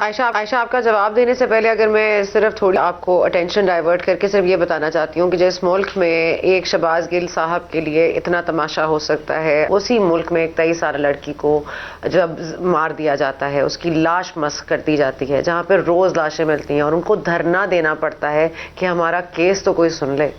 عائشہ آپ کا جواب دینے سے پہلے اگر میں صرف تھوڑی آپ کو اٹینشن ڈائیورٹ کر کے صرف یہ بتانا چاہتی ہوں کہ جس ملک میں ایک شہباز گل صاحب کے لیے اتنا تماشا ہو سکتا ہے، اسی ملک میں ایک 23 سالہ لڑکی کو جب مار دیا جاتا ہے، اس کی لاش مسخ کر دی جاتی ہے، جہاں پہ روز لاشیں ملتی ہیں اور ان کو دھرنا دینا پڑتا ہے کہ ہمارا کیس تو کوئی سن لے،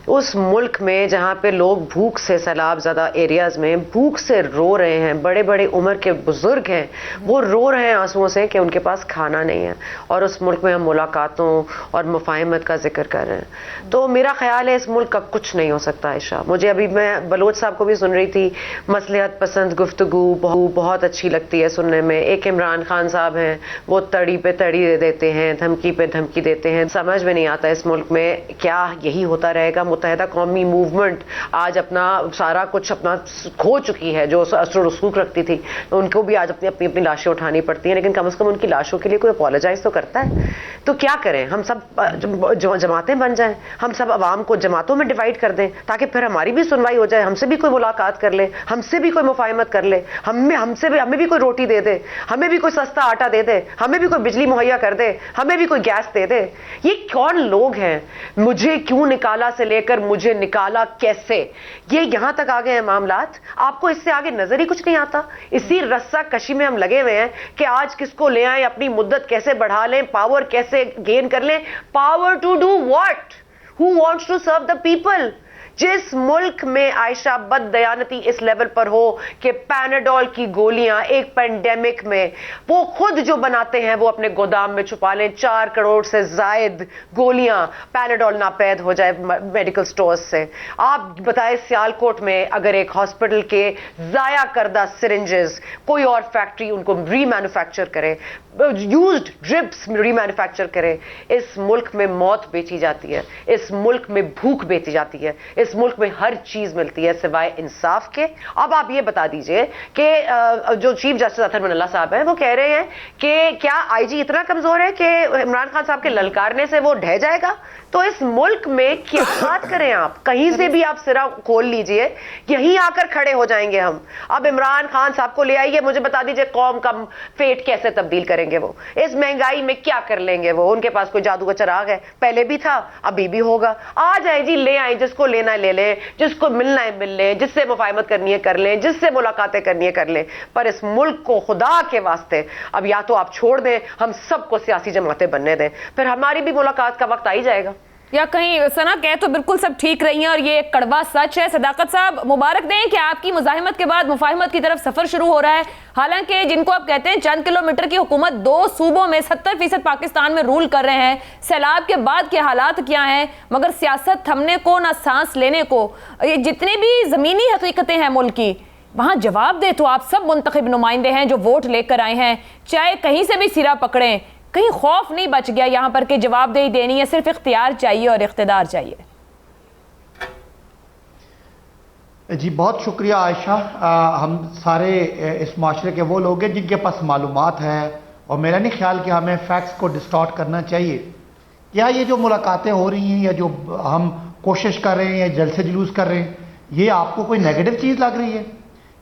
اس ملک میں جہاں پہ لوگ بھوک سے، سیلاب زدہ ایریاز میں بھوک سے رو رہے ہیں، بڑے بڑے عمر کے بزرگ ہیں، وہ رو رہے ہیں آنسوؤں سے کہ ان کے پاس کھانا نہیں ہے، اور اس ملک میں ہم ملاقاتوں اور مفاہمت کا ذکر کر رہے ہیں۔ تو میرا خیال ہے اس ملک کا کچھ نہیں ہو سکتا عائشہ۔ مجھے ابھی میں بلوچ صاحب کو بھی سن رہی تھی، مصلحت پسند گفتگو بہت اچھی لگتی ہے سننے میں۔ ایک عمران خان صاحب ہیں، وہ تڑی پہ تڑی دے دیتے ہیں، دھمکی پہ دھمکی دیتے ہیں، سمجھ میں نہیں آتا اس ملک میں کیا یہی ہوتا رہے گا۔ متحدہ قومی موومنٹ آج اپنا سارا کچھ اپنا کھو چکی ہے، جو اثر و رسوخ رکھتی تھی، ان کو بھی آج اپنی لاشیں اٹھانی پڑتی ہیں، لیکن کم از کم ان کی لاشوں کے لیے کوئی اپولوجائز تو کرتا ہے۔ تو کیا کریں، ہم سب جماعتیں بن جائیں، ہم سب عوام کو جماعتوں میں ڈیوائڈ کر دیں تاکہ پھر ہماری بھی سنوائی ہو جائے، ہم سے بھی کوئی ملاقات کر لے، ہم سے بھی کوئی مفاہمت کر لے، ہمیں بھی کوئی روٹی دے دے، ہمیں بھی کوئی سستا آٹا دے دے، ہمیں بھی کوئی بجلی مہیا کر دے، ہمیں بھی کوئی گیس دے دے۔ یہ کون لوگ ہیں؟ مجھے کیوں نکالا سے لے کر مجھے نکالا کیسے، یہ یہاں تک آگے ہیں معاملات۔ آپ کو اس سے آگے نظر ہی کچھ نہیں آتا، اسی رسہ کشی میں ہم لگے ہوئے ہیں کہ آج کس کو لے آئیں، اپنی مدت کیسے بڑھا لیں، پاور کیسے گین کر لیں۔ Power to do what? Who wants to serve the people? جس ملک میں عائشہ بد دیانتی اس لیول پر ہو کہ پیناڈول کی گولیاں ایک پینڈیمک میں وہ خود جو بناتے ہیں وہ اپنے گودام میں چھپا لیں، 4 کروڑ سے زائد گولیاں پیناڈول ناپید ہو جائے میڈیکل سٹورز سے۔ آپ بتائیں سیالکوٹ میں اگر ایک ہاسپٹل کے ضائع کردہ سرنجز کوئی اور فیکٹری ان کو ری مینوفیکچر کرے، یوزڈ ڈرپس ری مینوفیکچر کرے، اس ملک میں موت بیچی جاتی ہے، اس ملک میں بھوک بیچی جاتی ہے، اس ملک میں ہر چیز ملتی ہے سوائے انصاف کے۔ اب آپ یہ بتا دیجئے کہ جو چیف جسٹس اطہر من اللہ صاحب ہیں وہ کہہ رہے ہیں کہ کیا آئی جی اتنا کمزور ہے کہ عمران خان صاحب کے للکارنے سے وہ ڈھہ جائے گا؟ تو اس ملک میں کیا بات کریں آپ، کہیں سے بھی آپ سرا کھول لیجئے، یہیں آ کر کھڑے ہو جائیں گے ہم۔ اب عمران خان صاحب کو لے آئیے، مجھے بتا دیجئے قوم کا فیٹ کیسے تبدیل کریں گے وہ، اس مہنگائی میں کیا کر لیں گے وہ؟ ان کے پاس کوئی جادو کا چراغ ہے؟ پہلے بھی تھا، ابھی بھی ہوگا۔ آ جائیں جی، لے آئیں، جس کو لینا ہے لے لیں، جس کو ملنا ہے مل لیں، جس سے مفاہمت کرنی ہے کر لیں، جس سے ملاقاتیں کرنی ہے کر لیں، پر اس ملک کو خدا کے واسطے اب یا تو آپ چھوڑ دیں، ہم سب کو سیاسی جماعتیں بننے دیں، پھر ہماری بھی ملاقات کا وقت آ ہی جائے گا۔ یا کہیں سنا کہہ تو بالکل سب ٹھیک رہی ہیں اور یہ ایک کڑوا سچ ہے۔ صداقت صاحب مبارک دیں کہ آپ کی مزاحمت کے بعد مفاہمت کی طرف سفر شروع ہو رہا ہے، حالانکہ جن کو آپ کہتے ہیں چند کلومیٹر کی حکومت 2 صوبوں میں 70% پاکستان میں رول کر رہے ہیں، سیلاب کے بعد کے حالات کیا ہیں، مگر سیاست تھمنے کو نہ سانس لینے کو، یہ جتنی بھی زمینی حقیقتیں ہیں ملک کی وہاں جواب دے تو آپ سب منتخب نمائندے ہیں جو ووٹ لے کر آئے ہیں، چاہے کہیں سے بھی سرا پکڑیں، کہیں خوف نہیں بچ گیا یہاں پر کہ جواب دہی دینی ہے، صرف اختیار چاہیے اور اقتدار چاہیے؟ جی بہت شکریہ عائشہ۔ ہم سارے اس معاشرے کے وہ لوگ ہیں جن کے پاس معلومات ہے، اور میرا نہیں خیال کہ ہمیں فیکٹس کو ڈسٹارٹ کرنا چاہیے۔ کیا یہ جو ملاقاتیں ہو رہی ہیں یا جو ہم کوشش کر رہے ہیں یا جلسے جلوس کر رہے ہیں، یہ آپ کو کوئی نیگیٹو چیز لگ رہی ہے؟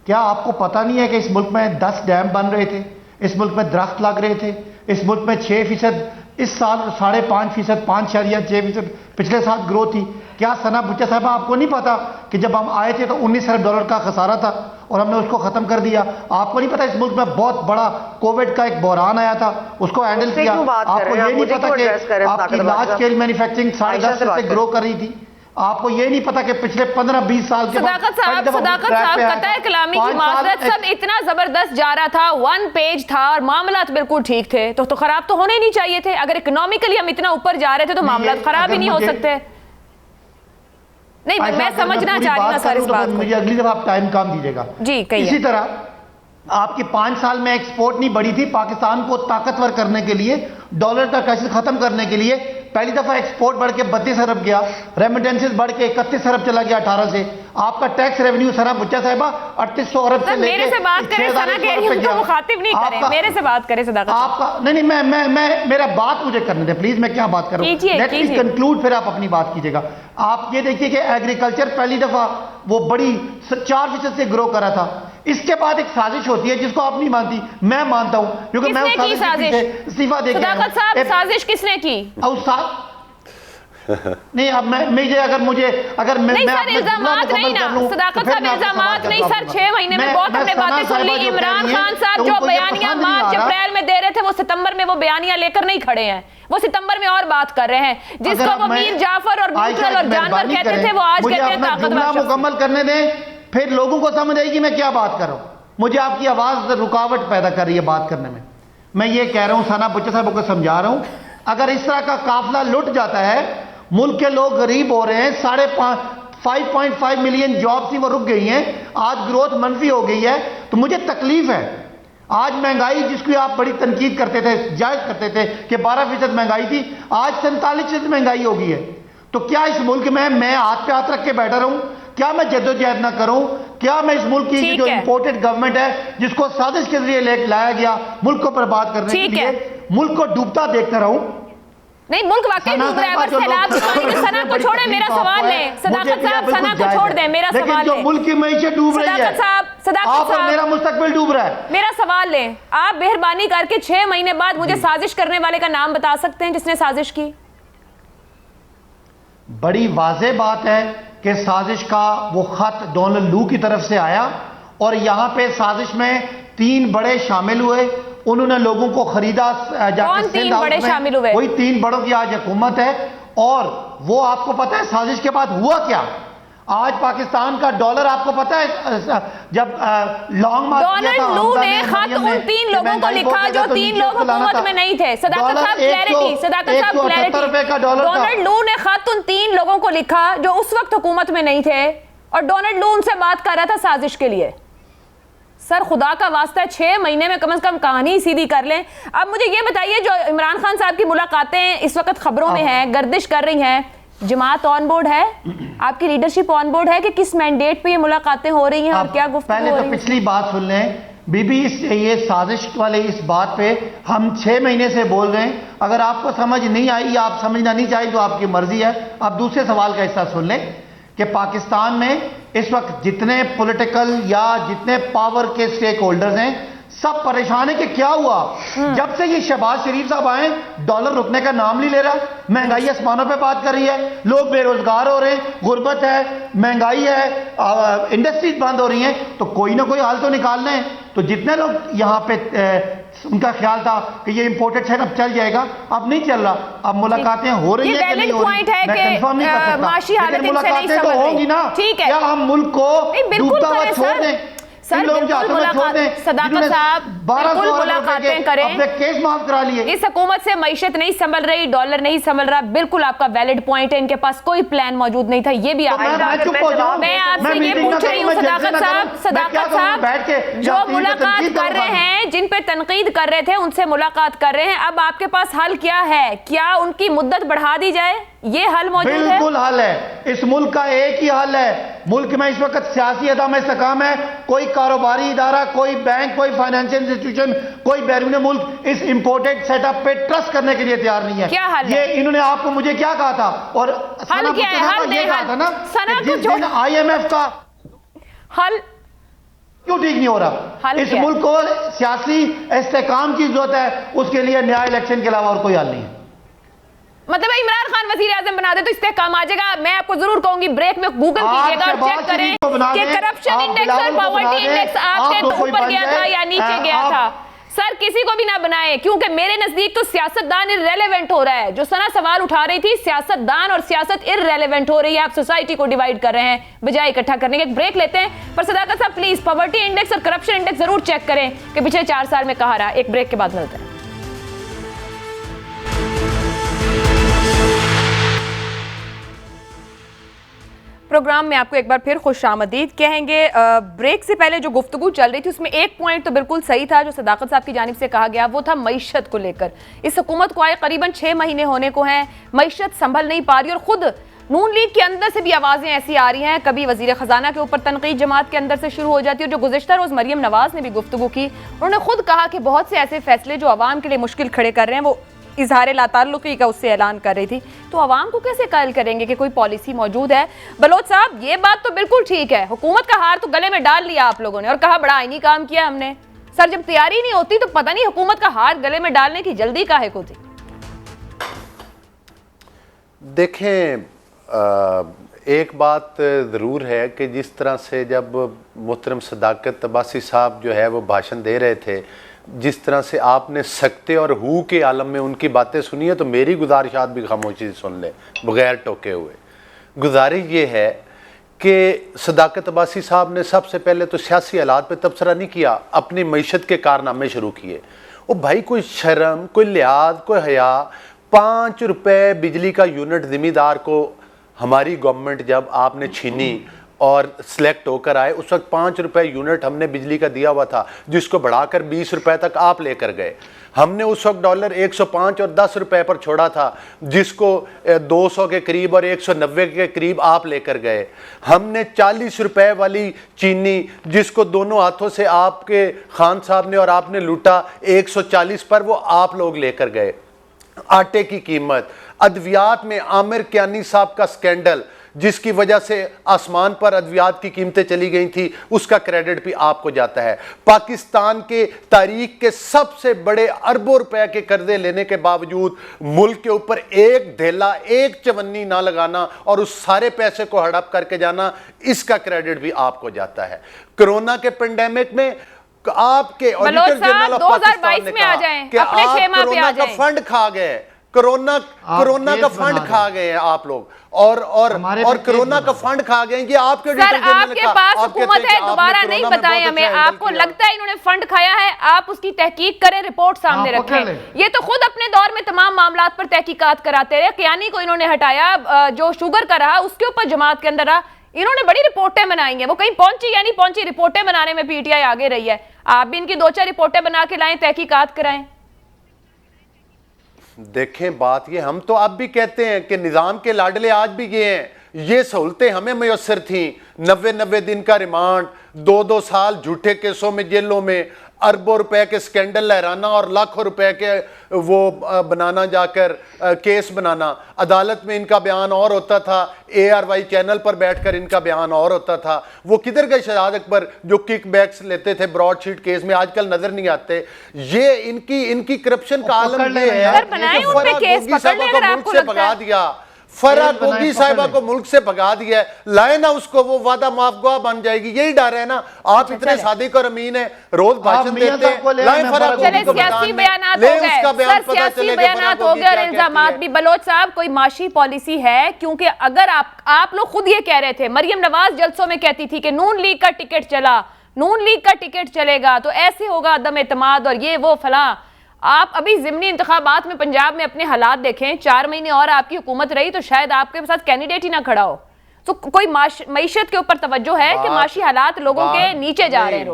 کیا آپ کو پتہ نہیں ہے کہ اس ملک میں 10 ڈیم بن رہے تھے، اس ملک میں درخت لگ رہے تھے، اس ملک میں 6%، اس سال 5.5%، 5.6% پچھلے سال گروتھ تھی؟ کیا ثنا بچہ صاحبہ آپ کو نہیں پتا کہ جب ہم آئے تھے تو $19 ارب کا خسارہ تھا اور ہم نے اس کو ختم کر دیا؟ آپ کو نہیں پتا اس ملک میں بہت بڑا کووڈ کا ایک بحران آیا تھا، اس کو ہینڈل کیا؟ آپ کو یہ نہیں پتا کہ آپ کی لارج اسکیل مینوفیکچرنگ 10.5% سے گرو کر رہی تھی؟ آپ کو یہ نہیں پتا کہ پچھلے 15-20 سال کے صداقت صاحب قطع کلامی کی معذرت، سب اتنا زبردست جا رہا تھا، 1 پیج تھا اور معاملات بالکل ٹھیک تھے، تو خراب تو ہونے نہیں چاہیے تھے؟ اگر اکنومیکلی ہم اتنا اوپر جا رہے تھے تو معاملات خراب ہی نہیں ہو سکتے؟ نہیں میں سمجھنا چاہ رہی نا سر اس بات کو۔ مجھے اگلی دفعہ آپ ٹائم کام دیجیے گا۔ جی کہیے۔ اسی طرح آپ کی 5 سال میں ایکسپورٹ نہیں بڑھی تھی، پاکستان کو طاقتور کرنے کے لیے، ڈالر کا کرائسس ختم کرنے کے لیے پہلی دفعہ ایکسپورٹ بڑھ کے 32 ارب گیا، ریمیٹنسز بڑھ کے 31 ارب چلا گیا 18 سے۔ آپ کا ٹیکس ریونیو ثنا بچہ صاحبہ 3800 ارب سے لے کے میرے سے بات کریں، ثنا کہہ رہی ہوں تو مخاطب نہیں کریں، میرے سے بات کریں صداقت صاحب۔ آپ کا نہیں، میں میرا بات مجھے کرنے دیں پلیز، میں کیا بات کر رہا ہوں، لیٹ می کنکلوڈ، پھر آپ اپنی بات کیجیے گا۔ آپ یہ دیکھیے کہ ایگریکلچر پہلی دفعہ وہ بڑی 4% سے گرو کرا تھا، اس کے بعد ایک سازش ہوتی ہے جس کو آپ نہیں مانتی، میں مانتا ہوں، کیونکہ میں کس نے کی سازش؟ استعفیٰ دے کے صداقت صاحب سازش کس نے کی؟ نہیں اب میں اگر نہیں سر الزامات نہیں نا صداقت صاحب، الزامات نہیں سر، 6 مہینے میں بہت ہم نے باتیں سن لی. عمران خان صاحب جو بیانیہ مارچ اپریل میں دے رہے تھے وہ ستمبر میں وہ بیانیہ لے کر نہیں کھڑے ہیں، وہ ستمبر میں اور بات کر رہے ہیں. جس کو وہ میر جعفر اور نیوٹرل اور جانور کہتے تھے وہ آج کہتے ہیں طاقتور. مکمل کرنے دیں پھر لوگوں کو سمجھ آئے گی میں کیا بات کر رہا ہوں. مجھے آپ کی آواز رکاوٹ پیدا کر رہی ہے بات کرنے میں. میں یہ کہہ رہا ہوں، ثنا بچہ صاحب کو سمجھا رہا ہوں، اگر اس طرح کا قافلہ لٹ جاتا ہے، ملک کے لوگ غریب ہو رہے ہیں، 5.5 ملین جاب تھی وہ رک گئی ہیں، آج گروتھ منفی ہو گئی ہے، تو مجھے تکلیف ہے. آج مہنگائی جس کی آپ بڑی تنقید کرتے تھے، جائز کرتے تھے کہ 12% مہنگائی تھی، آج 47% مہنگائی ہو گئی ہے. تو کیا اس ملک میں ہاتھ پہ ہاتھ رکھ کے بیٹھا رہوں؟ کیا میں جدوجہد نہ کروں؟ کیا میں اس ملک کی جو امپورٹڈ گورنمنٹ ہے جس کو سازش کے ذریعے لایا گیا ملک کو برباد کرنے کے لیے، ملک کو ڈوبتا دیکھتا رہوں؟ نہیں، ملک واقعی ڈوب رہا ہے، پر سیلاب کی پانی میں ثنا کو چھوڑیں، میرا سوال لیں. صداقت صاحب ثنا کو چھوڑ دیں، میرا سوال لیں. لیکن جو ملک کی معیشت ڈوب رہی ہے، آپ اور میرا مستقبل ڈوب رہا ہے. میرا سوال لیں، آپ مہربانی کر کے 6 مہینے بعد مجھے سازش کرنے والے کا نام بتا سکتے ہیں جس نے سازش کی؟ بڑی واضح بات ہے کہ سازش کا وہ خط ڈونلڈ لو کی طرف سے آیا اور یہاں پہ سازش میں 3 بڑے شامل ہوئے. انہوں نے لوگوں کو خریدا. کون 3 بڑے شامل ہوئے؟ وہی 3 بڑوں کی آج حکومت ہے. اور وہ آپ کو پتا ہے سازش کے بعد ہوا کیا؟ آج پاکستان کا ڈالر آپ کو پتا ہے جب لانگ مارچ ڈونلڈ لو نے خط ان 3 لوگوں کو لکھا جو 3 لوگ حکومت میں نہیں تھے. صداقت صاحب کلیئرٹی، صداقت صاحب کلیئرٹی. ڈونلڈ لو نے خط ان 3 لوگوں کو لکھا جو اس وقت حکومت میں نہیں تھے اور ڈونلڈ لو ان سے بات کر رہا تھا سازش کے لیے. سر خدا کا واسطہ 6 مہینے میں کم از کم کہانی سیدھی کر لیں. اب مجھے یہ بتائیے جو عمران خان صاحب کی ملاقاتیں اس وقت خبروں میں ہیں، گردش کر رہی ہیں، جماعت آن بورڈ ہے؟ آپ کی لیڈرشپ آن بورڈ ہے کہ کس مینڈیٹ پہ یہ ملاقاتیں ہو رہی ہیں اور کیا گفتگو ہو رہی ہے؟ پہلے تو پچھلی بات سن لیں بی بی، یہ سازش والے اس بات پہ ہم 6 مہینے سے بول رہے ہیں. اگر آپ کو سمجھ نہیں آئی یا آپ سمجھنا نہیں چاہیے تو آپ کی مرضی ہے. اب دوسرے سوال کا حصہ سن لیں کہ پاکستان میں اس وقت جتنے پولیٹیکل یا جتنے پاور کے سٹیک ہولڈرز ہیں سب پریشان ہیں کہ کیا ہوا. جب سے یہ شہباز شریف صاحب آئے ڈالر رکنے کا نام نہیں لے رہا، مہنگائی آسمانوں پہ بات کر رہی ہے، لوگ بے روزگار ہو رہے ہیں، غربت ہے، مہنگائی ہے، انڈسٹریز بند ہو رہی ہیں، تو کوئی نہ کوئی حل تو نکالنا ہے. تو جتنے لوگ یہاں پہ ان کا خیال تھا کہ یہ امپورٹڈ سیٹ اب چل جائے گا، اب نہیں چل رہا. اب ملاقاتیں ہو رہی ہیں کہ نہیں ہو رہی میں کنفرم نہیں کر سکتا، لیکن ملاقاتیں تو ہوں گی نا. کیا ہم ملک کو ڈوبتا ہوا چھوڑ دیں؟ سر بالکل ملاقات، صداقت صاحب بالکل ملاقاتیں کریں. اپنے کیس معاف کرا لیے. اس حکومت سے معیشت نہیں سنبھل رہی، ڈالر نہیں سنبھل رہا، بالکل آپ کا ویلڈ پوائنٹ ہے. ان کے پاس کوئی پلان موجود نہیں تھا، یہ بھی آپ میں آپ سے یہ پوچھ رہی ہوں صداقت صاحب جو ملاقات کر رہے ہیں، جن پہ تنقید کر رہے تھے ان سے ملاقات کر رہے ہیں، اب آپ کے پاس حل کیا ہے؟ کیا ان کی مدت بڑھا دی جائے؟ یہ حل موجود ہے؟ بالکل حل ہے. اس ملک کا ایک ہی حل ہے. ملک میں اس وقت سیاسی عدم استحکام ہے. کوئی کاروباری ادارہ، کوئی بینک، کوئی فائنینشل انسٹیٹیوشن، کوئی بیرون ملک اس امپورٹڈ سیٹ اپ پہ ٹرسٹ کرنے کے لیے تیار نہیں ہے. کیا حل ہے؟ یہ انہوں نے آپ کو مجھے کیا کہا تھا؟ اور حل کیا ہے؟ حل یہ کہا تھا نا جس دن IMF کا حل کیوں ٹھیک نہیں ہو رہا. اس ملک کو سیاسی استحکام کی ضرورت ہے، اس کے لیے نیا الیکشن کے علاوہ اور کوئی حل نہیں ہے. مطلب عمران خان وزیر اعظم بنا دے تو استحکام آ جائے گا. میں آپ کو ضرور کہوں گی بریک میں گوگل کیجئے گا اور چیک کریں کہ کرپشن انڈیکس اور پاورٹی انڈیکس آپ کے اوپر گیا تھا یا نیچے گیا تھا. سر کسی کو بھی نہ بنائے، کیونکہ میرے نزدیک تو سیاستدان irrelevant ہو رہا ہے. جو ثنا سوال اٹھا رہی تھی، سیاستدان اور سیاست irrelevant ہو رہی ہے. آپ سوسائٹی کو ڈیوائیڈ کر رہے ہیں بجائے اکٹھا کرنے کے. ایک بریک لیتے ہیں. پر صداقت صاحب پلیز پاورٹی انڈیکس اور کرپشن انڈیکس ضرور چیک کریں کہ پچھلے 4 سال میں کہاں رہا. ایک بریک کے بعد ملتے ہیں. پروگرام میں آپ کو ایک بار پھر خوش آمدید کہیں گے. بریک سے پہلے جو گفتگو چل رہی تھی اس میں ایک پوائنٹ تو بالکل صحیح تھا جو صداقت صاحب کی جانب سے کہا گیا، وہ تھا معیشت کو لے کر. اس حکومت کو آئے قریباً 6 مہینے ہونے کو ہیں، معیشت سنبھل نہیں پا رہی اور خود نون لیگ کے اندر سے بھی آوازیں ایسی آ رہی ہیں. کبھی وزیر خزانہ کے اوپر تنقید جماعت کے اندر سے شروع ہو جاتی ہے. اور جو گزشتہ روز مریم نواز نے بھی گفتگو کی، انہوں نے خود کہا کہ بہت سے ایسے فیصلے جو عوام کے لیے مشکل کھڑے کر رہے ہیں وہ اظہار لا تعلقی کا اس سے اعلان کر رہی تھی، تو عوام کو کیسے قائل کریں گے کہ کوئی پالیسی موجود ہے؟ بلوچ صاحب یہ بات تو بالکل ٹھیک ہے، حکومت کا ہار تو گلے میں ڈال لیا آپ لوگوں نے اور کہا بڑا آئینی کام کیا ہم نے. سر جب تیاری نہیں ہوتی تو پتہ نہیں حکومت کا ہار گلے میں ڈالنے کی جلدی کاہے کو تھی؟ دیکھیں ایک بات ضرور ہے کہ جس طرح سے جب محترم صداقت عباسی صاحب جو ہے وہ بھاشن دے رہے تھے، جس طرح سے آپ نے سکتے اور ہو کے عالم میں ان کی باتیں سنی ہے، تو میری گزارشات بھی خاموشی سے سن لیں بغیر ٹوکے ہوئے. گزارش یہ ہے کہ صداقت عباسی صاحب نے سب سے پہلے تو سیاسی حالات پہ تبصرہ نہیں کیا، اپنی معیشت کے کارنامے شروع کیے. وہ بھائی کوئی شرم، کوئی لحاظ، کوئی حیا. 5 روپے بجلی کا یونٹ ذمہ دار کو ہماری گورنمنٹ جب آپ نے چھینی اور سلیکٹ ہو کر آئے، اس وقت 5 روپے یونٹ ہم نے بجلی کا دیا ہوا تھا، جس کو بڑھا کر 20 روپے تک آپ لے کر گئے. ہم نے اس وقت ڈالر 105 اور 10 روپے پر چھوڑا تھا، جس کو 200 کے قریب اور 190 کے قریب آپ لے کر گئے. ہم نے 40 روپے والی چینی، جس کو دونوں ہاتھوں سے آپ کے خان صاحب نے اور آپ نے لوٹا 140 پر، وہ آپ لوگ لے کر گئے. آٹے کی قیمت، ادویات میں عامر کیانی صاحب کا سکینڈل جس کی وجہ سے آسمان پر ادویات کی قیمتیں چلی گئی تھی، اس کا کریڈٹ بھی آپ کو جاتا ہے. پاکستان کے تاریخ کے سب سے بڑے اربوں روپے کے قرضے لینے کے باوجود ملک کے اوپر ایک دھیلا، ایک چونی نہ لگانا اور اس سارے پیسے کو ہڑپ کر کے جانا، اس کا کریڈٹ بھی آپ کو جاتا ہے. کرونا کے پینڈیمک میں آپ کے آڈیٹر جنرل آف پاکستان نے کہا کہ آپ کرونا کا فنڈ کھا گئے، کرونا کا فنڈ کھا گئے ہیں آپ لوگ، اور کرونا کا فنڈ کھا گئے ہیں. یہ آپ کے سر آپ کے پاس حکومت ہے، دوبارہ نہیں بتائیں ہمیں. آپ کو لگتا ہے انہوں نے فنڈ کھایا ہے، آپ اس کی تحقیق کریں، رپورٹ سامنے رکھیں. یہ تو خود اپنے دور میں تمام معاملات پر تحقیقات کراتے رہے. کیانی کو انہوں نے ہٹایا، جو شوگر کا رہا اس کے اوپر جماعت کے اندر رہا. انہوں نے بڑی رپورٹیں بنائی ہیں، وہ کہیں پہنچی یا نہیں پہنچی، رپورٹیں بنانے میں پی ٹی آئی آگے رہی ہے. آپ بھی ان کی 2-4 رپورٹیں بنا کے لائیں، تحقیقات کرائیں. دیکھیں بات یہ، ہم تو اب بھی کہتے ہیں کہ نظام کے لاڈلے آج بھی یہ ہیں. یہ سہولتیں ہمیں میسر تھیں، 90 دن کا ریمانڈ، 2 سال جھوٹے کیسوں میں جیلوں میں، اربوں روپے کے سکینڈل لہرانا اور لاکھوں روپے کے وہ بنانا، جا کر کیس بنانا. عدالت میں ان کا بیان اور ہوتا تھا، ARY چینل پر بیٹھ کر ان کا بیان اور ہوتا تھا. وہ کدھر گئے شہزاد اکبر جو کک بیکس لیتے تھے براڈ شیٹ کیس میں، آج کل نظر نہیں آتے. یہ ان کی کرپشن کا عالم یہ ہے کہ فرح گوگی صاحبہ کو ملک سے بھگا دیا، فرح گوگی صاحبہ کو ملک سے بھگا دیا ہے. لائے نا اس کو، وہ وعدہ معاف گواہ بن جائے گی. یہی ڈر ہے نا. آپ اتنے صادق اور امین ہیں، روز بھاشن دیتے ہیں، لائیں فرح گوگی کو سیاسی بیانات لیں، اس کا بیان پتہ چلے کہ فرح گوگی اور الزامات بھی. بلوچ صاحب کوئی معاشی پالیسی ہے؟ کیونکہ اگر آپ لوگ خود یہ کہہ رہے تھے، مریم نواز جلسوں میں کہتی تھی کہ نون لیگ کا ٹکٹ چلا، نون لیگ کا ٹکٹ چلے گا تو ایسے ہوگا عدم اعتماد اور یہ وہ فلاں. آپ ابھی ضمنی انتخابات میں پنجاب میں اپنے حالات دیکھیں، 4 مہینے اور آپ کی حکومت رہی تو شاید آپ کے ساتھ کینڈیڈیٹ ہی نہ کھڑا ہو. تو کوئی معیشت کے اوپر توجہ ہے کہ معاشی حالات لوگوں کے نیچے جا رہے ہیں؟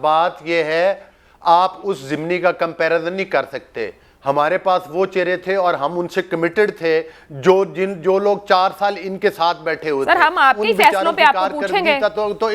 بات یہ ہے، آپ اس ضمنی کا کمپیریزن نہیں کر سکتے. ہمارے پاس وہ چہرے تھے اور ہم ان سے کمیٹڈ تھے جو لوگ 4 سال ان کے ساتھ بیٹھے ہوئے تھے. سر ہم آپ کی فیصلوں پہ آپ کو پوچھیں گے. تو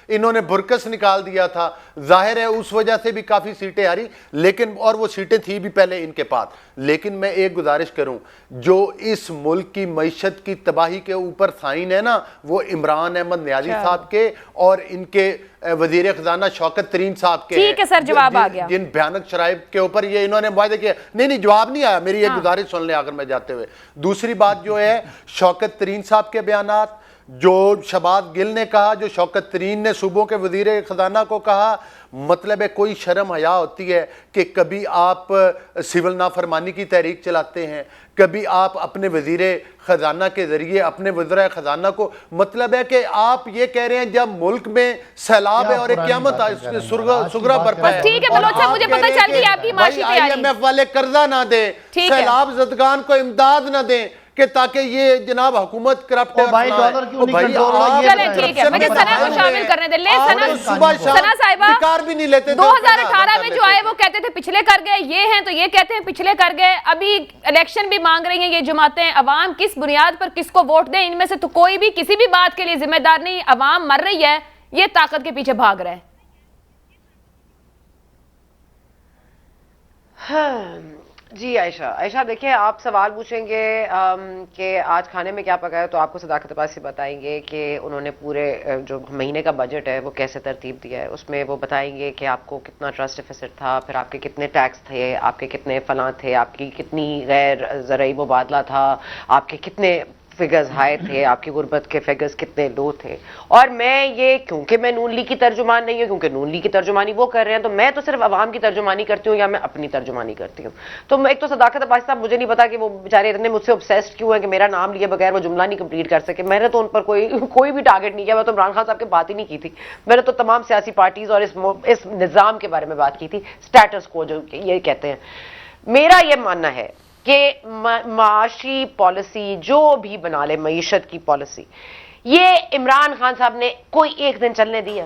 انہوں نے برکس نکال دیا تھا. ظاہر ہے اس وجہ سے بھی کافی سیٹیں آ رہی، لیکن اور وہ سیٹیں تھی بھی پہلے ان کے پاس. لیکن میں ایک گزارش کروں، جو اس ملک کی معیشت کی تباہی کے اوپر سائن ہے نا، وہ عمران احمد نیازی صاحب کے اور ان کے وزیر خزانہ شوکت ترین صاحب کے. ٹھیک ہے سر، جواب آ گیا. جن بھیانک شرائط کے اوپر یہ انہوں نے معاہدے کیا. نہیں جواب نہیں آیا. میری ایک گزارش سن لیں آخر میں جاتے ہوئے. دوسری بات جو ہے، شوکت ترین صاحب کے بیانات، جو شہباز گل نے کہا، جو شوکت ترین نے صوبوں کے وزیر خزانہ کو کہا، مطلب ہے کوئی شرم حیا ہوتی ہے کہ کبھی آپ سول نافرمانی کی تحریک چلاتے ہیں، کبھی آپ اپنے وزیر خزانہ کے ذریعے اپنے وزراء خزانہ کو، مطلب ہے کہ آپ یہ کہہ رہے ہیں جب ملک میں سیلاب ہے اور ایک قیامت سغرا برپا ہے. ٹھیک ہے بلوچ صاحب، مجھے پتہ چل گئی آپ کی معاشی تیاری. IMF والے قرضہ نہ دیں، سیلاب زدگان کو امداد نہ دیں کہ تاکہ یہ جناب حکومت کرپٹ ہے. بھائی ڈالر کیوں نہیں کنٹرول ہو؟ چلیں ٹھیک ہے، مجھے سنا کو شامل کرنے دیں. لے سنا صاحبہ 2018 میں جو آئے وہ کہتے تھے پچھلے کر گئے، یہ ہیں تو یہ کہتے ہیں پچھلے کر گئے. ابھی الیکشن بھی مانگ رہی ہیں یہ جماعتیں. عوام کس بنیاد پر کس کو ووٹ دیں؟ ان میں سے تو کوئی بھی کسی بھی بات کے لیے ذمہ دار نہیں. عوام مر رہی ہے، یہ طاقت کے پیچھے بھاگ رہے ہیں. جی عائشہ دیکھیں، آپ سوال پوچھیں گے کہ آج کھانے میں کیا پکایا، تو آپ کو صداقت عباسی بتائیں گے کہ انہوں نے پورے جو مہینے کا بجٹ ہے وہ کیسے ترتیب دیا ہے. اس میں وہ بتائیں گے کہ آپ کو کتنا ٹرسٹ ڈیفیسٹ تھا، پھر آپ کے کتنے ٹیکس تھے، آپ کے کتنے فلاں تھے، آپ کی کتنی غیر زرعی مبادلہ تھا، آپ کے کتنے فگرز ہائی تھے، آپ کی غربت کے فگرز کتنے لو تھے. اور میں یہ کیونکہ میں نون لیگ کی ترجمان نہیں ہوں، کیونکہ نون لیگ کی ترجمانی وہ کر رہے ہیں، تو میں تو صرف عوام کی ترجمانی کرتی ہوں یا میں اپنی ترجمانی کرتی ہوں. تو ایک تو صداقت عباسی صاحب، مجھے نہیں پتا کہ وہ بیچارے اتنے مجھ سے obsessed کیوں ہیں کہ میرا نام لیے بغیر وہ جملہ نہیں کمپلیٹ کر سکے. میں نے تو ان پر کوئی بھی ٹارگٹ نہیں کیا. میں تو عمران خان صاحب کی بات ہی نہیں کی تھی. میں نے تو تمام سیاسی پارٹیز اور اس نظام کے بارے میں بات کی تھی، اسٹیٹس کو جو یہ کہتے ہیں. میرا یہ ماننا ہے کہ معاشی پالیسی جو بھی بنا لے، معیشت کی پالیسی، یہ عمران خان صاحب نے کوئی ایک دن چلنے دیا.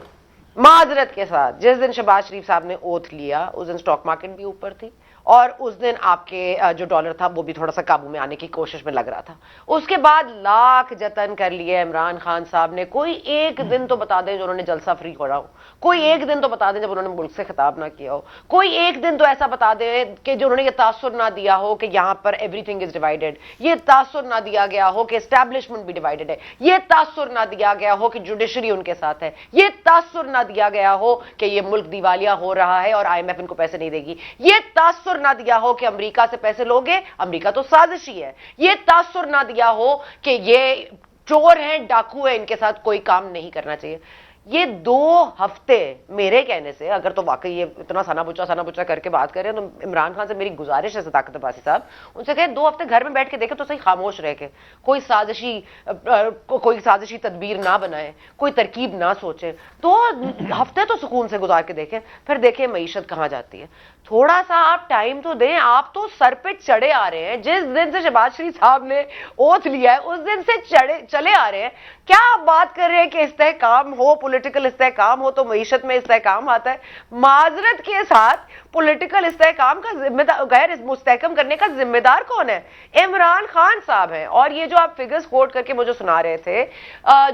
معذرت کے ساتھ جس دن شہباز شریف صاحب نے اوتھ لیا اس دن سٹاک مارکیٹ بھی اوپر تھی، اور اس دن آپ کے جو ڈالر تھا وہ بھی تھوڑا سا قابو میں آنے کی کوشش میں لگ رہا تھا. اس کے بعد لاکھ جتن کر لیے عمران خان صاحب نے. کوئی ایک دن تو بتا دیں جو انہوں نے جلسہ فری کرا ہو، کوئی ایک دن تو بتا دیں جب انہوں نے ملک سے خطاب نہ کیا ہو، کوئی ایک دن تو ایسا بتا دیں کہ جو انہوں نے یہ تاثر نہ دیا ہو کہ یہاں پر ایوری تھنگ از ڈیوائیڈڈ، یہ تاثر نہ دیا گیا ہو کہ اسٹیبلشمنٹ بھی ڈیوائیڈڈ ہے، یہ تاثر نہ دیا گیا ہو کہ جوڈیشری ان کے ساتھ ہے، یہ تاثر نہ دیا گیا ہو کہ یہ ملک دیوالیہ ہو رہا ہے اور IMF ان کو پیسے نہیں دے گی، یہ تاثر نہ دیا ہو کہ امریکہ سے پیسے لوگے، امریکہ تو سازشی ہے، یہ تاثر نہ دیا ہو کہ یہ چور ہیں، ڈاکو ہیں، ان کے ساتھ کوئی کام نہیں کرنا چاہیے. یہ 2 ہفتے میرے کہنے سے، اگر تو واقعی یہ اتنا سنا بچا کر کے بات کر رہے ہیں، تو عمران خان سے میری گزارش ہے صداقت عباسی صاحب، ان سے کہیں 2 ہفتے گھر میں بیٹھ کے دیکھیں تو صحیح، خاموش رہ کے کوئی سازشی تدبیر نہ بنائیں، کوئی ترکیب نہ سوچیں. 2 ہفتے تو سکون سے گزار کے دیکھیں، پھر دیکھیں معیشت کہاں جاتی ہے. تھوڑا سا آپ ٹائم تو دیں. آپ تو سر پہ چڑھے آ رہے ہیں، جس دن سے شہباز شریف صاحب نے اوتھ لیا ہے اس دن سے چلے آ رہے ہیں. کیا آپ بات کر رہے ہیں کہ استحکام ہو، پولیٹیکل استحکام ہو تو معیشت میں استحکام آتا ہے؟ معذرت کے ساتھ پولیٹیکل استحکام کا ذمہ دار، غیر مستحکم کرنے کا ذمہ دار کون ہے؟ عمران خان صاحب ہیں. اور یہ جو آپ فگرز کوٹ کر کے مجھے سنا رہے تھے،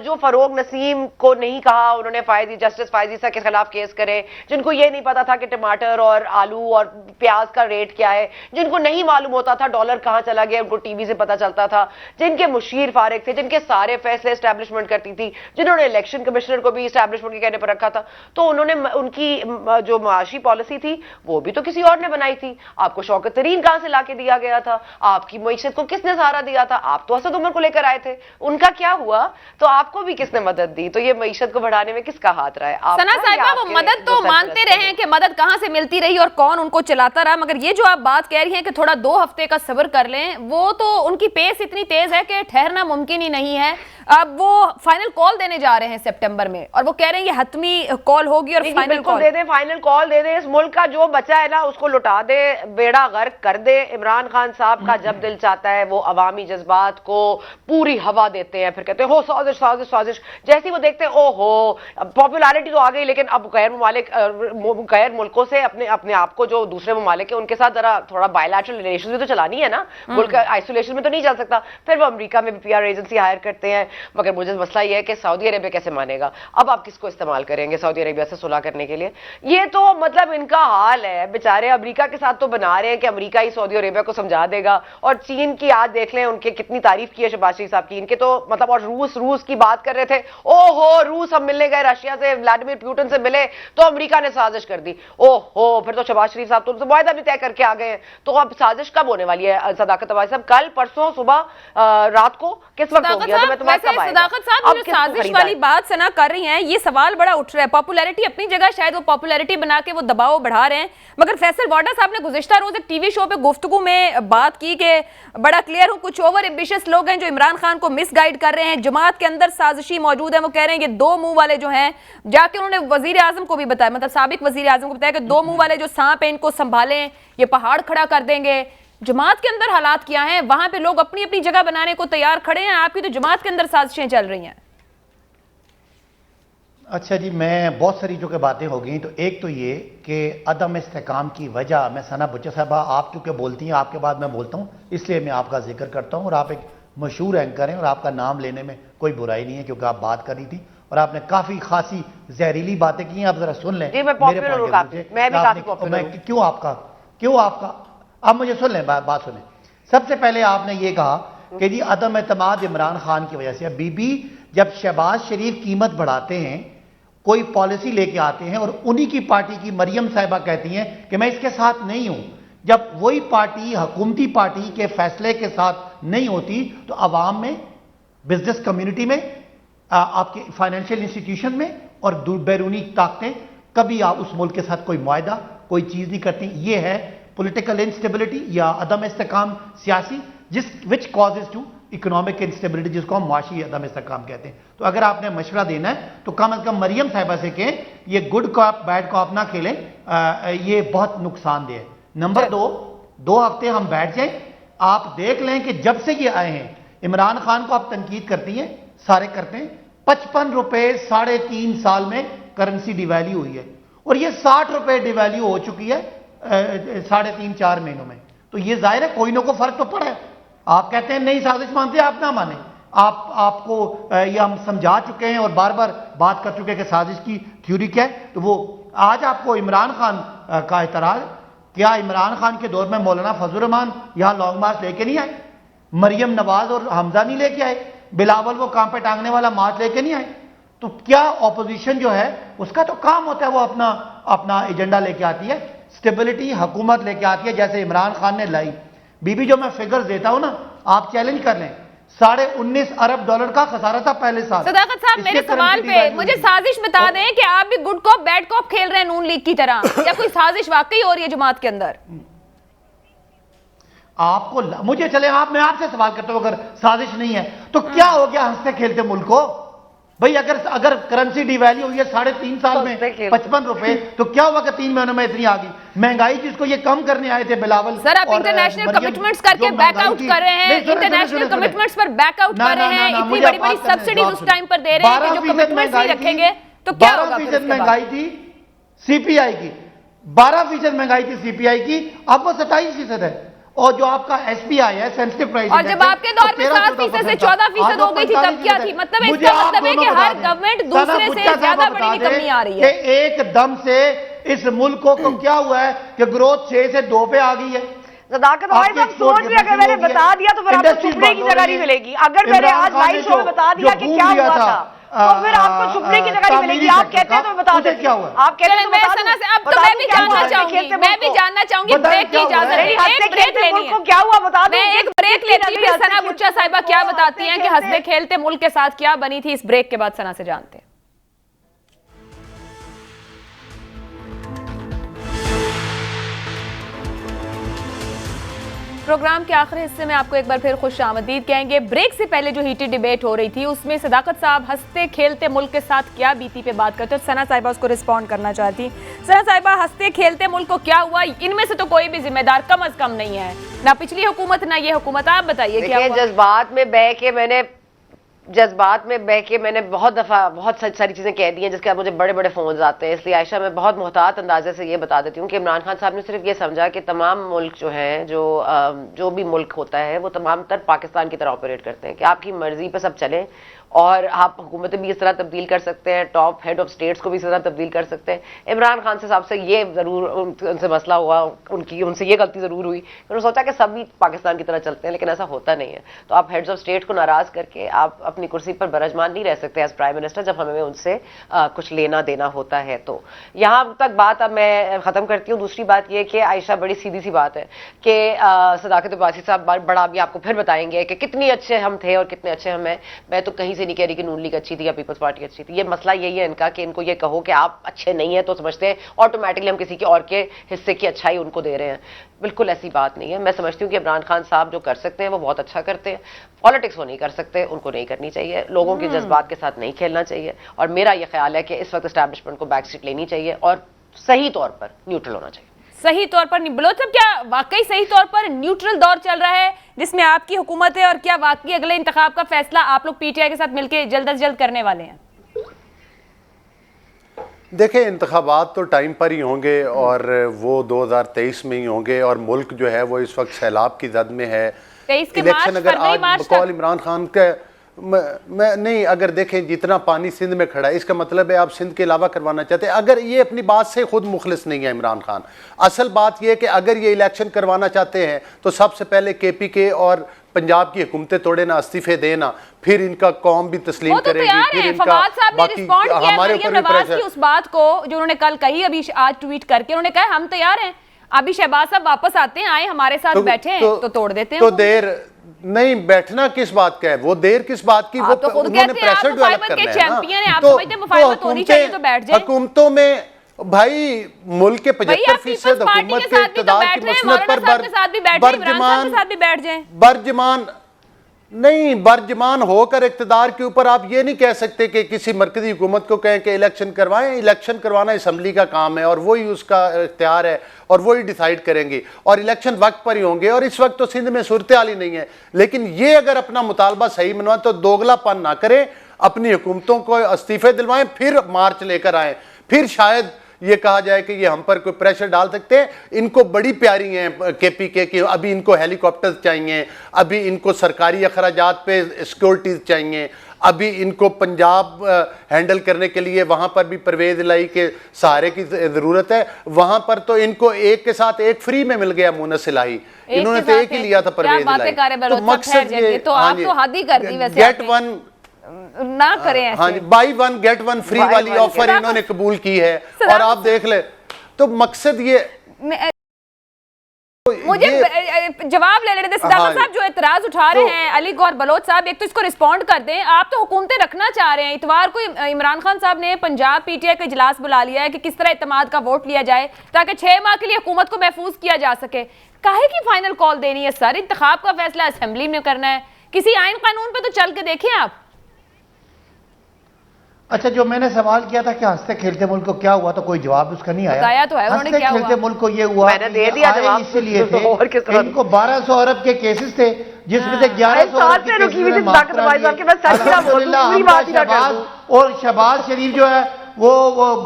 جو فروغ نسیم کو نہیں کہا انہوں نے جسٹس فائز عیسیٰ کے خلاف کیس کرے، جن کو یہ نہیں پتا تھا کہ ٹماٹر اور آلو اور پیاز کا ریٹ کیا ہے، جن کو نہیں معلوم ہوتا تھا ڈالر کہاں چلا گیا، ان کو ٹی وی سے پتا چلتا تھا، جن کے مشیر فارغ تھے، جن کے سارے فیصلے اسٹیبلشمنٹ کرتی تھی، جنہوں نے الیکشن کمشنر کو بھی اسٹیبلشمنٹ کے کہنے پر رکھا تھا، تو انہوں نے ان کی جو معاشی پالیسی تھی وہ بھی تو کسی اور نے بنائی تھی. آپ کو شوکت ترین کہاں سے لا کے دیا گیا تھا؟ آپ کی معیشت کو کس نے سہارا دیا تھا؟ آپ تو اسد عمر کو لے کر آئے تھے، ان کا کیا ہوا؟ تو آپ کو بھی کس نے مدد دی؟ تو یہ معیشت کو بڑھانے میں کس کا ہاتھ رہا ہے؟ ثنا صاحبہ، وہ مدد تو مانتے رہے ہیں کہ مدد کہاں سے ملتی رہی اور کون ان کو چلاتا رہا، مگر یہ جو آپ بات کہہ رہی ہیں کہ تھوڑا 2 ہفتے کا صبر کر لیں، وہ تو ان کی پیس اتنی تیز ہے کہ ٹھہرنا ممکن ہی نہیں ہے. اب وہ فائنل کال دینے جا رہے ہیں سپٹمبر میں، اور وہ کہہ رہے ہیں یہ حتمی کال ہوگی اور فائنل کال دے دیں، فائنل کال دے دیں. اس ملک کا جو بچہ ہے نا اس کو لٹا دے، بیڑا غرق کر دے. عمران خان صاحب کا جب دل چاہتا ہے وہ عوامی جذبات کو پوری ہوا دیتے ہیں، پھر کہتے ہیں ہو سازش سازش سازش. جیسے ہی وہ دیکھتے ہیں او ہو پاپولیرٹی تو آ گئی، لیکن اب غیر ملکوں سے اپنے آپ کو جو دوسرے ممالک ہیں ان کے ساتھ ذرا تھوڑا بائیلیٹرل ریلیشنز بھی تو چلانی ہے نا، ملک آئسولیشن میں تو نہیں چل سکتا. پھر وہ امریکہ میں بھی PR ایجنسی ہائر کرتے ہیں. مگر مجھے مسئلہ یہ ہے کہ سعودی عربیہ کیسے مانے گا؟ اب آپ کس کو استعمال کریں گے سعودی عربیہ سے صلح کرنے کے لیے؟ یہ تو مطلب ان کا حال ہے. بیچارے امریکہ کے ساتھ تو بنا رہے ہیں کہ امریکہ ہی سعودی عربیہ کو سمجھا دے گا. اور چین کی آج دیکھ لیں ان کے کتنی تعریف کی ہے شہباز شریف صاحب کی، ان کے تو مطلب. اور روس کی بات کر رہے تھے، او ہو روس ہم ملنے گئے رشیا سے، ولادیمیر پوٹن سے ملے تو امریکہ نے سازش کر دی. او ہو پھر تو شہباز شریف صاحب تو ان سے معاہدہ بھی طے کر کے آ گئے ہیں. تو اب سازش کب ہونے والی ہے صداقت عباسی صاحب؟ کل، پرسوں، صبح، رات کو، کس وقت ہوگی؟ صداقت صاحب سازش والی بات سنا کر رہی ہیں، یہ سوال بڑا اٹھ رہا ہے. پاپولیرٹی اپنی جگہ، شاید وہ پاپولیرٹی بنا کے وہ دباؤ بڑھا رہے ہیں، مگر فیصل واڈا صاحب نے گزشتہ روز ایک ٹی وی شو پہ گفتگو میں بات کی کہ بڑا کلیئر ہوں کچھ اوور ایمبیشس لوگ ہیں جو عمران خان کو مس گائیڈ کر رہے ہیں، جماعت کے اندر سازشی موجود ہیں. وہ کہہ رہے ہیں یہ 2 منہ والے جو ہیں، جا کے انہوں نے وزیر اعظم کو بھی بتایا، مطلب سابق وزیر اعظم کو بتایا کہ 2 منہ والے جو سانپ ہیں ان کو سنبھالیں، یہ پہاڑ کھڑا کر دیں گے. جماعت کے اندر حالات کیا ہیں؟ وہاں پہ لوگ اپنی اپنی جگہ بنانے کو تیار کھڑے ہیں، آپ کی تو جماعت کے اندر سازشیں چل رہی ہیں. اچھا جی، میں بہت ساری جو کہ باتیں ہو گئیں. تو ایک تو یہ کہ عدم استحکام کی وجہ، میں ثنا بچہ صاحبہ آپ کیونکہ بولتی ہیں، آپ کے بعد میں بولتا ہوں، اس لیے میں آپ کا ذکر کرتا ہوں. اور آپ ایک مشہور اینکر ہیں اور آپ کا نام لینے میں کوئی برائی نہیں ہے، کیونکہ آپ بات کر رہی تھی اور آپ نے کافی خاصی زہریلی باتیں کی ہیں. آپ ذرا سن لیں. جی میں پاپولر ہوں، میں بھی کافی پاپولر ہوں. کیوں آپ کا آپ مجھے سن لیں، بات سنیں. سب سے پہلے آپ نے یہ کہا کہ جی عدم اعتماد عمران خان کی وجہ سے. بی بی جب شہباز شریف قیمت بڑھاتے ہیں، کوئی پالیسی لے کے آتے ہیں اور انہی کی پارٹی کی مریم صاحبہ کہتی ہیں کہ میں اس کے ساتھ نہیں ہوں، جب وہی پارٹی حکومتی پارٹی کے فیصلے کے ساتھ نہیں ہوتی تو عوام میں، بزنس کمیونٹی میں، آپ کے فائنینشیل انسٹیٹیوشن میں اور بیرونی طاقتیں کبھی آپ اس ملک کے ساتھ کوئی معاہدہ کوئی چیز نہیں کرتی. یہ ہے پولیٹیکل انسٹیبلٹی یا عدم استحکام سیاسی، وچ کازز ٹو اکنامک انسٹیبلٹی، جس کو ہم معاشی عدم استحکام کہتے ہیں. تو اگر آپ نے مشورہ دینا ہے تو کم از کم مریم صاحبہ سے کہیں یہ گڈ کاپ بیڈ کاپ نہ کھیلیں، یہ بہت نقصان دہ ہے. نمبر 2 ہفتے ہم بیٹھ جائیں. آپ دیکھ لیں کہ جب سے یہ آئے ہیں عمران خان کو آپ تنقید کرتی ہیں، سارے کرتے ہیں. 55 روپے 3.5 سال میں کرنسی ڈی ویلیو ہوئی ہے اور یہ 60 روپے ڈی ویلیو ہو چکی ہے 3.5-4 مہینوں میں. تو یہ ظاہر ہے کوئی نہ کوئی فرق تو پڑا ہے. آپ کہتے ہیں نہیں سازش مانتے، آپ نہ مانیں. آپ کو یہ ہم سمجھا چکے ہیں اور بار بار بات کر چکے ہیں کہ سازش کی تھیوری کیا ہے. تو وہ آج آپ کو عمران خان کا اعتراض، کیا عمران خان کے دور میں مولانا فضل الرحمان یہاں لانگ مارچ لے کے نہیں آئے؟ مریم نواز اور حمزہ نہیں لے کے آئے؟ بلاول وہ کام پہ ٹانگنے والا مارچ لے کے نہیں آئے؟ تو کیا اپوزیشن جو ہے اس کا تو کام ہوتا ہے وہ اپنا ایجنڈا لے کے آتی ہے، اسٹیبلٹی حکومت لے کے آتی ہے جیسے عمران خان نے لائی. بی بی جو میں فگرز دیتا ہوں نا، آپ چیلنج کر لیں، $19.5 ارب کا خسارہ تھا پہلے سال. صداقت صاحب میرے سوال پہ مجھے سازش بتا دیں کہ آپ بھی گڈ کاپ بیڈ کاپ کھیل رہے ہیں نون لیگ کی طرح، یا کوئی سازش واقعی ہو رہی ہے جماعت کے اندر؟ آپ کو مجھے چلے میں آپ سے سوال کرتا ہوں، اگر سازش نہیں ہے تو کیا ہو گیا ہنستے کھیلتے ملک کو؟ بھئی اگر کرنسی ڈی ویلیو ہوئی ہے 3.5 سال میں 55 روپے، تو کیا ہوا کہ 3 مہینوں میں اتنی آگئی مہنگائی جس کو یہ کم کرنے آئے تھے بلاول. سر آپ انٹرنیشنل کمٹمنٹس کر کے بیک آؤٹ کر رہے ہیں، انٹرنیشنل کمٹمنٹس پر بیک آؤٹ کر رہے ہیں، اتنی بڑی بڑی سبسڈیز اس ٹائم پر دے رہے ہیں کہ جو کمٹمنٹس نہیں رکھیں گے تو کیا ہوگا؟ 12% مہنگائی تھی سی پی آئی کی، 12% مہنگائی تھی سی پی آئی کی، اب وہ 27% ہے. اور جو آپ کا ایس پی آئی ہے سینسٹیو پرائس، اور جب آپ کے دور میں 7% سے 14% ہو گئی تھی تب کیا تھی؟ مطلب اس کا مطلب ہے کہ ہر گورنمنٹ دوسرے سے زیادہ بڑی کمی آ رہی ہے. کہ ایک دم سے اس ملک کو کیا ہوا ہے کہ گروتھ 6 سے 2 پہ آ گئی ہے. صداقت بھائی صاحب سوچ لیں، اگر میں نے بتا دیا تو پھر آپ کو چھپنے کی جگہ نہیں ملے گی. اگر میں نے آج لائیو شو میں بتا دیا کہ کیا ہوا تھا تو پھر آپ کو چھپنے کی جگہ نہیں ملے گی. آپ کہتے ہیں تو بتا دیں کیا ہوا. آپ کہتے ہیں تو بتا دیں. اب تو میں بھی جاننا چاہوں گی بریک کی اجازت ہے. ایک بریک لینی ہے. کیا ہوا بتا دیں. میں ایک بریک لیتی ہوں. ثنا بچہ صاحبہ کیا بتاتی ہیں کہ ہنستے کھیلتے ملک کے ساتھ کیا بنی تھی، اس بریک کے بعد ثنا سے جانتے ہیں. پروگرام کے آخری حصے میں آپ کو ایک بار پھر خوش آمدید کہیں گے. بریک سے پہلے جو ہیٹی ڈیبیٹ ہو رہی تھی اس میں صداقت صاحب ہنستے کھیلتے ملک کے ساتھ کیا بیتی پہ بات کرتے اور ثنا صاحبہ اس کو رسپونڈ کرنا چاہتی. ثنا صاحبہ ہنستے کھیلتے ملک کو کیا ہوا؟ ان میں سے تو کوئی بھی ذمہ دار کم از کم نہیں ہے، نہ پچھلی حکومت نہ یہ حکومت. آپ بتائیے کیا ہوا؟ جذبات میں بہ کے میں نے بہت دفعہ بہت ساری چیزیں کہہ دی ہیں جس کے بعد مجھے بڑے بڑے فونز آتے ہیں. اس لیے عائشہ میں بہت محتاط اندازے سے یہ بتا دیتی ہوں کہ عمران خان صاحب نے صرف یہ سمجھا کہ تمام ملک جو ہیں جو بھی ملک ہوتا ہے وہ تمام تر پاکستان کی طرح آپریٹ کرتے ہیں، کہ آپ کی مرضی پہ سب چلیں اور آپ حکومتیں بھی اس طرح تبدیل کر سکتے ہیں، ٹاپ ہیڈ آف اسٹیٹس کو بھی اس طرح تبدیل کر سکتے ہیں. عمران خان صاحب سے یہ ضرور ان سے مسئلہ ہوا، ان سے یہ غلطی ضرور ہوئی، انہوں نے سوچا کہ سبھی پاکستان کی طرح چلتے ہیں، لیکن ایسا ہوتا نہیں ہے. تو آپ ہیڈز آف اسٹیٹ کو ناراض کر کے آپ اپنی کرسی پر برجمان نہیں رہ سکتے ایز پرائم منسٹر جب ہمیں ان سے کچھ لینا دینا ہوتا ہے. تو یہاں تک بات اب میں ختم کرتی ہوں. دوسری بات یہ کہ عائشہ بڑی سیدھی سی بات ہے کہ صداقت عباسی صاحب بڑا بھی آپ کو پھر بتائیں گے کہ کتنی اچھے ہم تھے اور کتنے اچھے ہم ہیں. میں تو کہیں سے نہیں کہہ رہی کہ نون لیگ اچھی تھی یا پیپلز پارٹی اچھی تھی. یہ مسئلہ یہی ہے ان کا کہ ان کو یہ کہو کہ آپ اچھے نہیں ہیں تو سمجھتے ہیں آٹومیٹکلی ہم کسی کے اور کے حصے کی اچھائی ان کو دے رہے ہیں. بالکل ایسی بات نہیں ہے. میں سمجھتی ہوں کہ عمران خان صاحب جو کر سکتے ہیں وہ بہت اچھا کرتے ہیں. پالیٹکس وہ نہیں کر سکتے، ان کو نہیں کرنی چاہیے، لوگوں کے جذبات کے ساتھ نہیں کھیلنا چاہیے. اور میرا یہ خیال ہے کہ اس وقت اسٹیبلشمنٹ کو بیک سیٹ لینی چاہیے اور صحیح طور پر نیوٹرل ہونا چاہیے. صحیح طور پر بلوچ صاحب کیا واقعی صحیح طور پر نیوٹرل دور چل رہا ہے جس میں آپ کی حکومت ہے، اور کیا واقعی اگلے انتخاب کا فیصلہ آپ لوگ پی ٹی آئی کے ساتھ مل کے جلد از جلد کرنے والے ہیں؟ دیکھیں انتخابات تو ٹائم پر ہی ہوں گے اور وہ 2023 میں ہی ہوں گے، اور ملک جو ہے وہ اس وقت سیلاب کی زد میں ہے. 23 کے الیکشن اگر آج بقول عمران خان کا میں نہیں، اگر دیکھیں جتنا پانی سندھ میں کھڑا ہے اس کا مطلب ہے آپ سندھ کے علاوہ کروانا چاہتے ہیں. اگر یہ اپنی بات سے خود مخلص نہیں ہے عمران خان. اصل بات یہ ہے کہ اگر یہ الیکشن کروانا چاہتے ہیں تو سب سے پہلے کے پی کے اور پنجاب کی حکومتیں توڑے نہ، استعفے دینا، پھر ان کا قوم بھی تسلیم کرے گی. پھر ان کا فواد صاحب نے باقی رسپونڈ کیا ہمارے مریم اوپر بھی نواز پریشر. کی اس بات کو جو انہوں نے کل کہی، ابھی آج ٹویٹ کر کے انہوں نے کہا ہم تیار ہیں، ابھی شہباز صاحب واپس آتے ہیں، آئے ہمارے ساتھ بیٹھے ہیں تو توڑ دیتے ہیں. تو دیر نہیں، بیٹھنا کس بات کا ہے، وہ دیر کس بات کی، وہ انہوں نے پریشر ڈیولپ کرنا ہے نا. تو حکومتوں میں بھائی ملک کے 75% حکومت کے اقتدار کی مسند پر برجمان ہو کر اقتدار کے اوپر آپ یہ نہیں کہہ سکتے کہ کسی مرکزی حکومت کو کہیں کہ الیکشن کروائیں. الیکشن کروانا اسمبلی کا کام ہے اور وہی اس کا اختیار ہے اور وہی ڈیسائیڈ کریں گے اور الیکشن وقت پر ہی ہوں گے. اور اس وقت تو سندھ میں صورتحال ہی نہیں ہے. لیکن یہ اگر اپنا مطالبہ صحیح منوائیں تو دوگلا پن نہ کریں، اپنی حکومتوں کو استعفے دلوائیں، پھر مارچ لے کر آئیں، پھر شاید یہ کہا جائے کہ یہ ہم پر کوئی پریشر ڈال سکتے ہیں. ان کو بڑی پیاری ہیں کے پی کے کہ ابھی ان کو ہیلی کاپٹرز چاہیے، ابھی ان کو سرکاری اخراجات پہ سیکورٹیز چاہیے، ابھی ان کو پنجاب ہینڈل کرنے کے لیے وہاں پر بھی پرویز الہی کے سہارے کی ضرورت ہے. وہاں پر تو ان کو ایک کے ساتھ ایک فری میں مل گیا مونس الہی، انہوں نے تو ایک ہی لیا تھا پرویز الہی. تو مقصد یہ گیٹ ون نہ کریں ایسے. ہاں جی، buy one get one free والی آفر انہوں نے قبول کی ہے اور آپ دیکھ لیں. تو مقصد یہ مجھے جواب لے لینے دیں. صداقت صاحب جو اعتراض اٹھا رہے ہیں علی گوہر بلوچ صاحب، ایک تو اس کو رسپونڈ کر دیں. آپ تو حکومتیں رکھنا چاہ رہے ہیں. اتوار کو عمران خان صاحب نے پنجاب پی ٹی آئی کا اجلاس بلا لیا ہے کہ کس طرح اعتماد کا ووٹ لیا جائے تاکہ 6 ماہ کے لیے حکومت کو محفوظ کیا جا سکے. کاہے کی فائنل کال دینی ہے سر؟ انتخاب کا فیصلہ اسمبلی میں کرنا ہے. کسی آئین قانون پہ تو چل کے دیکھیں آپ. اچھا، جو میں نے سوال کیا تھا کہ ہنستے کھیلتے ملک کو کیا ہوا تو کوئی جواب اس کا نہیں آیا. ہنستے کھیلتے ملک کو یہ ہوا اسی لیے تھے ان کو 1200 ارب کے کیسز تھے جس میں سے 1100 ارب کے کیسز میں معاف کرا دیا. اور شہباز شریف جو ہے وہ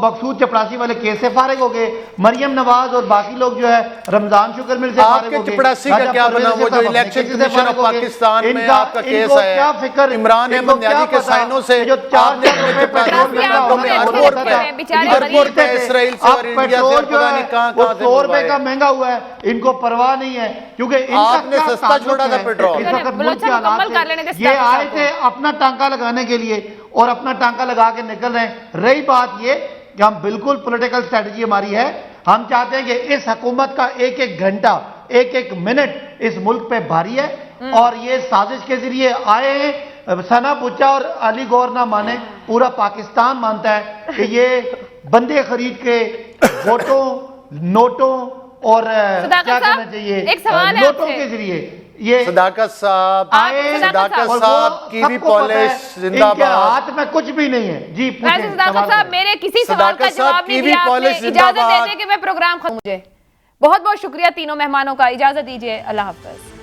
مقصود چپڑاسی والے کیس سے فارغ ہو گئے. مریم نواز اور باقی لوگ جو ہے رمضان شکر مل سے فارغ ہو گئے. آپ کے چپڑاسی کا کیا بنا؟ وہ جو الیکشن کمیشن آف پاکستان میں آپ کا کیس آیا ہے عمران احمد نیازی کے سائنوں سے، آپ نے اپنے چپڑاسی اربوں روپے اسرائیل سے اور انڈیا سے پتہ نہیں کہاں وہ 100 روپے کا مہنگا ہوا ہے. ان کو پرواہ نہیں ہے کیونکہ آپ نے سستا چھوڑا تھا پیٹرول. اس وقت ملک کے حالات سے یہ آئے تھے اپنا ٹانکا لگانے کے لیے اور اپنا ٹانکا لگا کے نکل رہے ہیں. رہی بات یہ کہ ہم بالکل پولیٹیکل سٹریٹجی ہماری ہے، ہم چاہتے ہیں کہ اس حکومت کا ایک ایک گھنٹہ ایک ایک منٹ اس ملک پہ بھاری ہے اور یہ سازش کے ذریعے آئے ہیں. ثنا بچا اور علی گوہر نہ مانے، پورا پاکستان مانتا ہے کہ یہ بندے خرید کے ووٹوں، نوٹوں اور کیا کرنا چاہیے نوٹوں کے ذریعے یہ صداقت صاحب کی بھی پالیش زندہ ان کے ہاتھ میں کچھ بھی نہیں ہے. جی پوچھیں. صداقت صاحب میرے کسی سوال کا جواب نہیں دیا آپ نے. اجازت دے دیں کہ میں پروگرام ختم. مجھے بہت بہت شکریہ تینوں مہمانوں کا. اجازت دیجیے. اللہ حافظ.